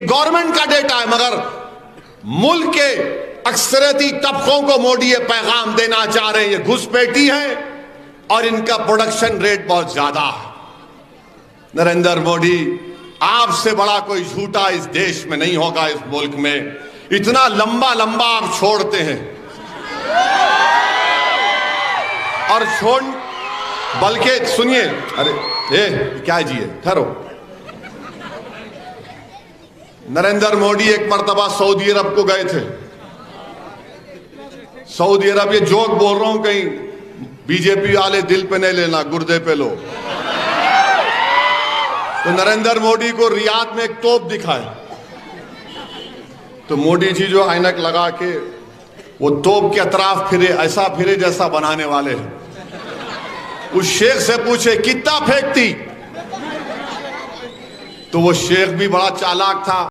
Government का data है, मगर मुल्क के अक्सरियती तबकों को मोदी ये पैगाम देना चाह रहे हैं ये घुसपैठी है और इनका प्रोडक्शन रेट बहुत ज्यादा है। नरेंद्र मोदी, आपसे बड़ा कोई झूठा इस देश में नहीं होगा, इस मुल्क में। इतना लंबा लंबा आप छोड़ते हैं और बल्कि सुनिए, अरे क्या जी है, ठहरो। नरेंद्र मोदी एक मर्तबा सऊदी अरब को गए थे। सऊदी अरब, ये जोक बोल रहा हूं, कहीं बीजेपी वाले दिल पे नहीं लेना, गुर्दे पे लो। तो नरेंद्र मोदी को रियाद में एक तोप दिखाए, तो मोदी जी जो ऐनक लगा के वो तोप के अतराफ फिरे, ऐसा फिरे जैसा बनाने वाले हैं। उस शेख से पूछे कितना फेंकती, तो वो शेख भी बड़ा चालाक था।